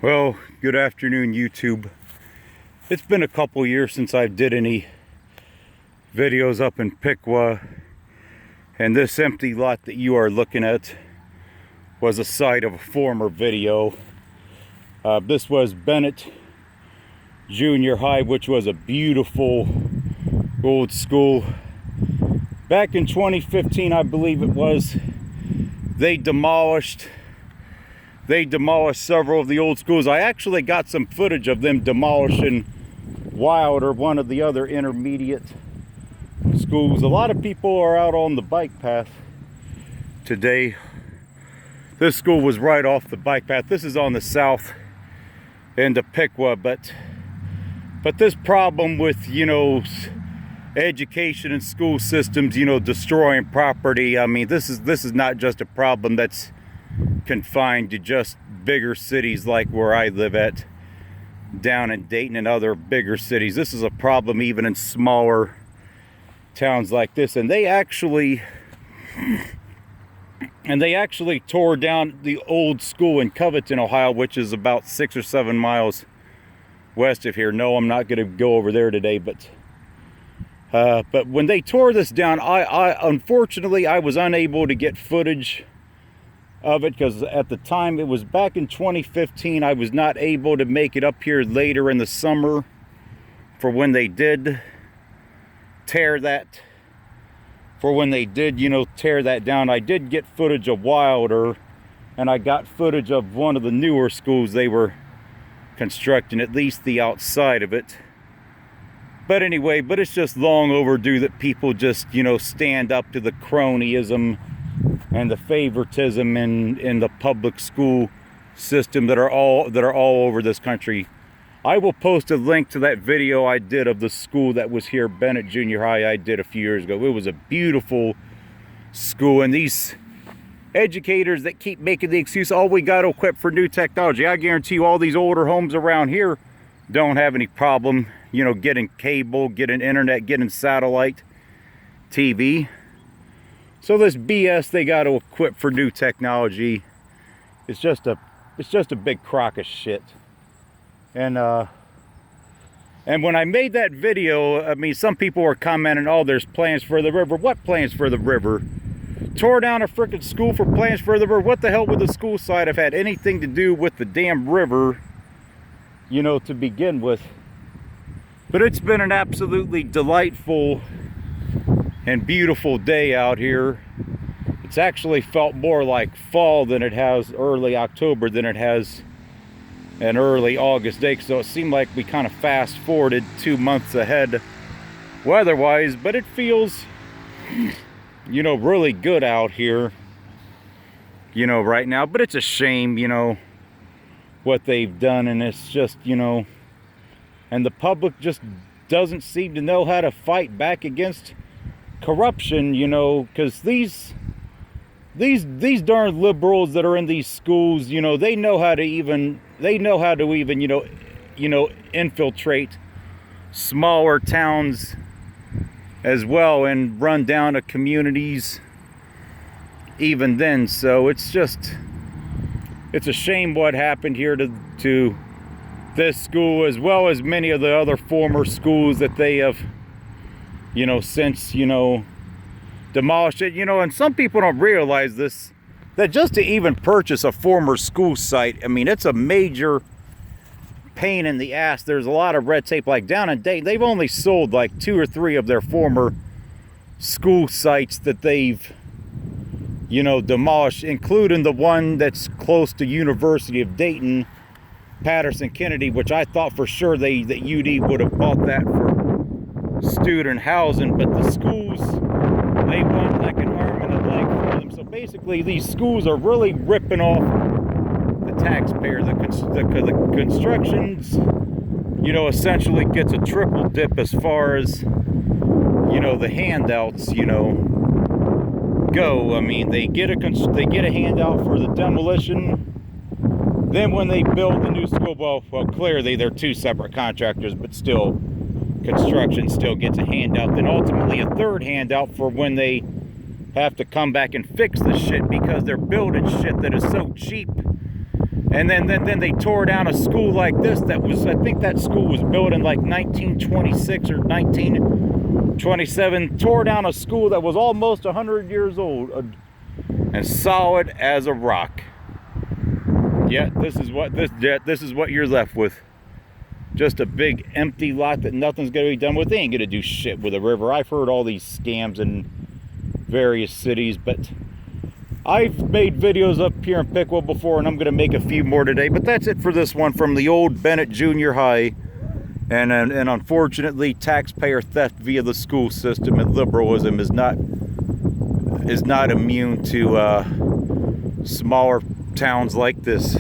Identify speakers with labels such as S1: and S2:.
S1: Well, good afternoon, YouTube. It's been a couple years since I did any videos up in Piqua, and this empty lot that you are looking at was a site of a former video. This was Bennett Junior High, which was a beautiful old school. Back in 2015, I believe it was, they demolished several of the old schools. I actually got some footage of them demolishing Wilder, one of the other intermediate schools. A lot of people are out on the bike path today. This school was right off the bike path. This is on the south end of Piqua, but this problem with, education and school systems, destroying property, I mean, this is not just a problem that's confined to just bigger cities like where I live at down in Dayton and other bigger cities. This is a problem even in smaller towns like this. And they actually tore down the old school in Covington, Ohio, which is about 6 or 7 miles west of here. No, I'm not going to go over there today, but when they tore this down, I unfortunately I was unable to get footage of it because at the time, it was back in 2015, I was not able to make it up here later in the summer for when they did tear that down. I did get footage of Wilder, and I got footage of one of the newer schools they were constructing, at least the outside of it. But anyway, it's just long overdue that people just, stand up to the cronyism and the favoritism in the public school system that are all over this country. I will post a link to that video I did of the school that was here, Bennett Junior High, I did a few years ago. It was a beautiful school, and these educators that keep making the excuse, oh, we got to equip for new technology. I guarantee you all these older homes around here don't have any problem, getting cable, getting internet, getting satellite TV. So this BS they got to equip for new technology, it's just a big crock of shit. And when I made that video, I mean, some people were commenting, oh, there's plans for the river. What plans for the river? Tore down a frickin' school for plans for the river. What the hell would the school site have had anything to do with the damn river, to begin with? But it's been an absolutely delightful and beautiful day out here. It's actually felt more like fall than it has early October than it has an early August day, so it seemed like we kind of fast forwarded 2 months ahead weather-wise. But it feels really good out here right now. But it's a shame what they've done, and it's just and the public just doesn't seem to know how to fight back against corruption, because these darn liberals that are in these schools, they know how to even infiltrate smaller towns as well and run down to communities even then. So it's a shame what happened here to this school, as well as many of the other former schools that they have since, demolished it. And some people don't realize this, that just to even purchase a former school site, I mean, it's a major pain in the ass. There's a lot of red tape. Like down in Dayton, they've only sold like 2 or 3 of their former school sites that they've, demolished, including the one that's close to University of Dayton, Patterson Kennedy, which I thought for sure that UD would have bought that for student housing, but the schools, they want like an arm and a leg for them. So basically these schools are really ripping off the taxpayer. The constructions, essentially gets a triple dip as far as the handouts go. I mean, they get a handout for the demolition. Then when they build the new school, well clearly they're 2 separate contractors, but still, construction still gets a handout. Then ultimately a third handout for when they have to come back and fix the shit, because they're building shit that is so cheap And then they tore down a school like this that was, I think that school was built in like 1926 or 1927. Tore down a school that was almost 100 years old and solid as a rock. Yeah, this is what you're left with. Just a big empty lot that nothing's gonna be done with. They ain't gonna do shit with a river. I've heard all these scams in various cities, but I've made videos up here in Piqua before, and I'm gonna make a few more today. But that's it for this one from the old Bennett Junior High. And unfortunately, taxpayer theft via the school system and liberalism is not immune to smaller towns like this.